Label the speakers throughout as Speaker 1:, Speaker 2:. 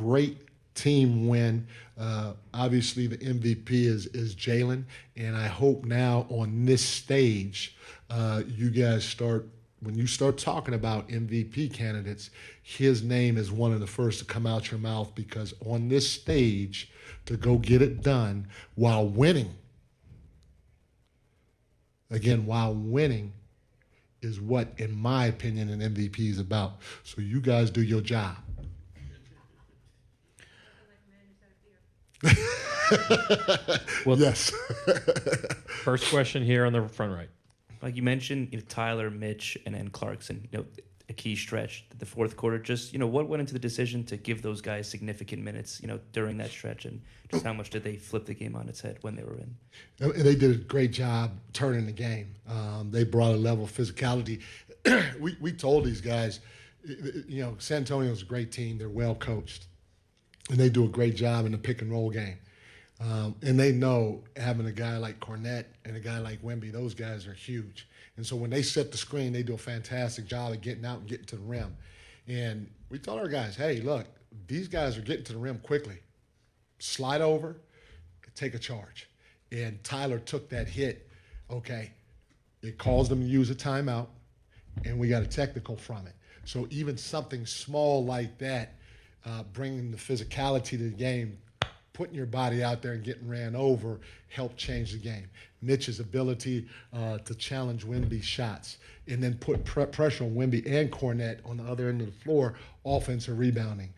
Speaker 1: great team win. Obviously, the MVP is Jaylen, and I hope now on this stage, you guys start when you start talking about MVP candidates, his name is one of the first to come out your mouth because on this stage, to go get it done while winning, again, while winning is what, in my opinion, an MVP is about. So you guys do your job.
Speaker 2: Well,
Speaker 1: Yes.
Speaker 2: first question here on the front right.
Speaker 3: Like you mentioned, Tyler, Mitch, and Clarkson, a key stretch. The fourth quarter, just, what went into the decision to give those guys significant minutes, during that stretch, and just how much did they flip the game on its head when they were in?
Speaker 1: And they did a great job turning the game. They brought a level of physicality. we told these guys, San Antonio's a great team. They're well coached, and they do a great job in the pick and roll game. And they know having a guy like Cornette and a guy like Wemby, those guys are huge. And so when they set the screen, they do a fantastic job of getting out and getting to the rim. And we told our guys, hey, look, these guys are getting to the rim quickly. Slide over, take a charge. And Tyler took that hit. Okay, it caused them to use a timeout, and we got a technical from it. So even something small like that, bringing the physicality to the game, putting your body out there and getting ran over helped change the game. Mitch's ability to challenge Wemby's shots and then put pressure on Wemby and Cornette on the other end of the floor, offensive rebounding.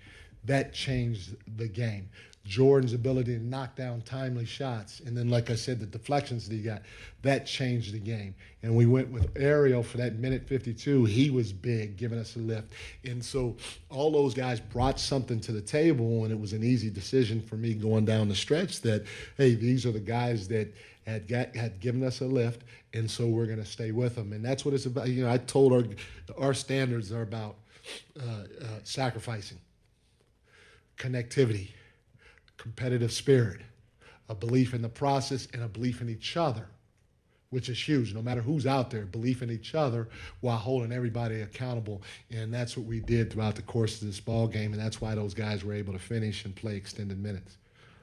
Speaker 1: That changed the game. Jordan's ability to knock down timely shots, and then, like I said, the deflections that he got, that changed the game. And we went with Ariel for that minute 52. He was big, giving us a lift. And so all those guys brought something to the table, and it was an easy decision for me going down the stretch that, hey, these are the guys that had given us a lift, and so we're going to stay with them. And that's what it's about. I told our standards are about sacrificing, connectivity, competitive spirit, a belief in the process, and a belief in each other, which is huge. No matter who's out there, belief in each other while holding everybody accountable. And that's what we did throughout the course of this ball game, and that's why those guys were able to finish and play extended minutes.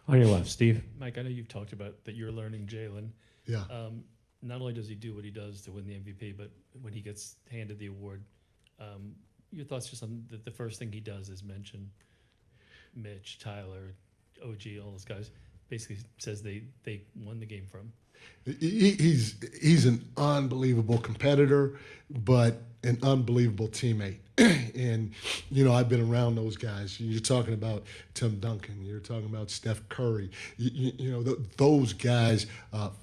Speaker 2: On your left, Steve.
Speaker 4: Mike, I know you've talked about that you're learning Jaylen.
Speaker 1: Yeah.
Speaker 4: Not only does he do what he does to win the MVP, but when he gets handed the award, your thoughts just on the first thing he does is mention Mitch, Tyler, OG, all those guys. Basically says they won the game from.
Speaker 1: He's an unbelievable competitor, but an unbelievable teammate. And, I've been around those guys. You're talking about Tim Duncan. You're talking about Steph Curry. Those guys,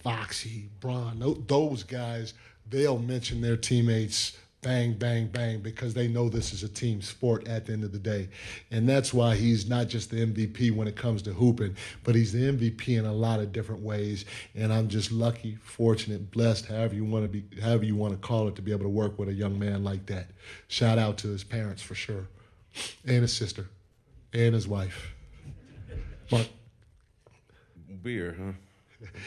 Speaker 1: Foxy, Bron, those guys, they'll mention their teammates bang, bang, bang, because they know this is a team sport at the end of the day. And that's why he's not just the MVP when it comes to hooping, but he's the MVP in a lot of different ways. And I'm just lucky, fortunate, blessed, however you want to call it, to be able to work with a young man like that. Shout out to his parents for sure, and his sister, and his wife. Mark.
Speaker 5: Beer, huh?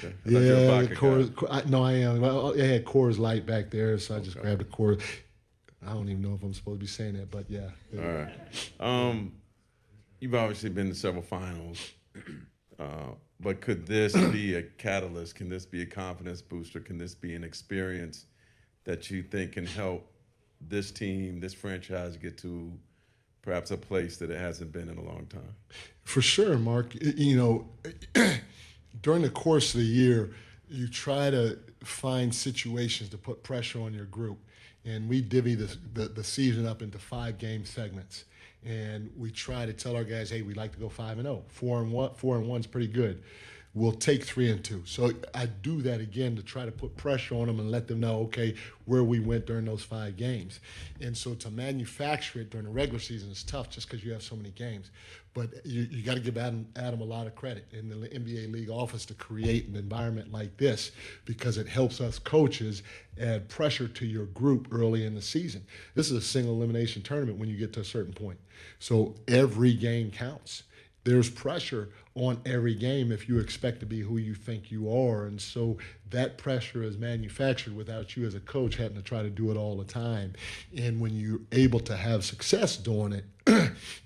Speaker 5: Okay.
Speaker 1: Yeah, I am. Well, I had Coors Light back there, so I just grabbed a Coors. I don't even know if I'm supposed to be saying that, but yeah.
Speaker 5: All right. You've obviously been to several finals, but could this be a catalyst? Can this be a confidence booster? Can this be an experience that you think can help this team, this franchise, get to perhaps a place that it hasn't been in a long time?
Speaker 1: For sure, Mark. During the course of the year, you try to find situations to put pressure on your group. And we divvy the season up into 5-game segments. And we try to tell our guys, hey, we'd like to go 5-0. 4-1 is pretty good. We'll take 3-2. So I do that again to try to put pressure on them and let them know, okay, where we went during those 5 games. And so to manufacture it during the regular season is tough just because you have so many games. But you got to give Adam a lot of credit in the NBA League office to create an environment like this, because it helps us coaches add pressure to your group early in the season. This is a single elimination tournament when you get to a certain point. So every game counts. there's pressure on every game if you expect to be who you think you are. And so that pressure is manufactured without you as a coach having to try to do it all the time. And when you're able to have success doing it,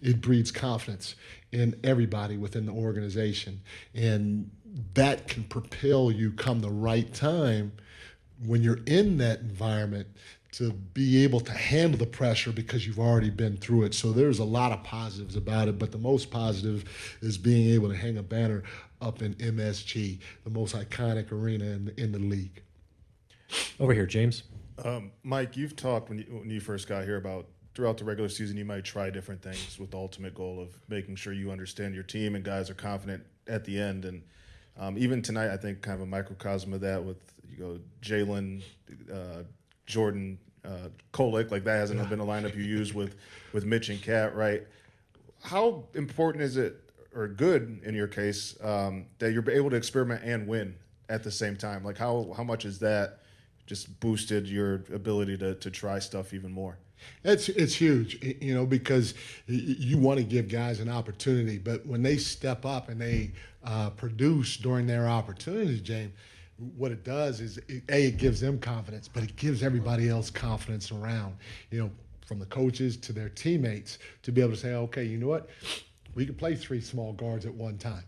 Speaker 1: it breeds confidence in everybody within the organization. And that can propel you come the right time when you're in that environment to be able to handle the pressure because you've already been through it. So there's a lot of positives about it, but the most positive is being able to hang a banner up in MSG, the most iconic arena in the league.
Speaker 2: Over here, James.
Speaker 6: Mike, you've talked when you first got here about throughout the regular season you might try different things with the ultimate goal of making sure you understand your team and guys are confident at the end. And even tonight, I think kind of a microcosm of that with Jaylen, Jordan, Kolek, like that hasn't been a lineup you use with Mitch and Cat, right? How important is it, or good in your case, that you're able to experiment and win at the same time? Like how much has that just boosted your ability to try stuff even more?
Speaker 1: It's huge, because you want to give guys an opportunity, but when they step up and they produce during their opportunities, James, what it does is, it gives them confidence, but it gives everybody else confidence around, from the coaches to their teammates, to be able to say, okay, you know what? We can play 3 small guards at one time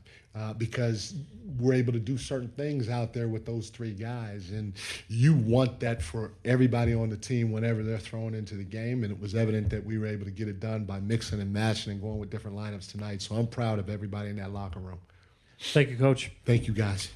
Speaker 1: because we're able to do certain things out there with those 3 guys. And you want that for everybody on the team whenever they're thrown into the game. And it was evident that we were able to get it done by mixing and matching and going with different lineups tonight. So I'm proud of everybody in that locker room.
Speaker 2: Thank you, Coach.
Speaker 1: Thank you, guys.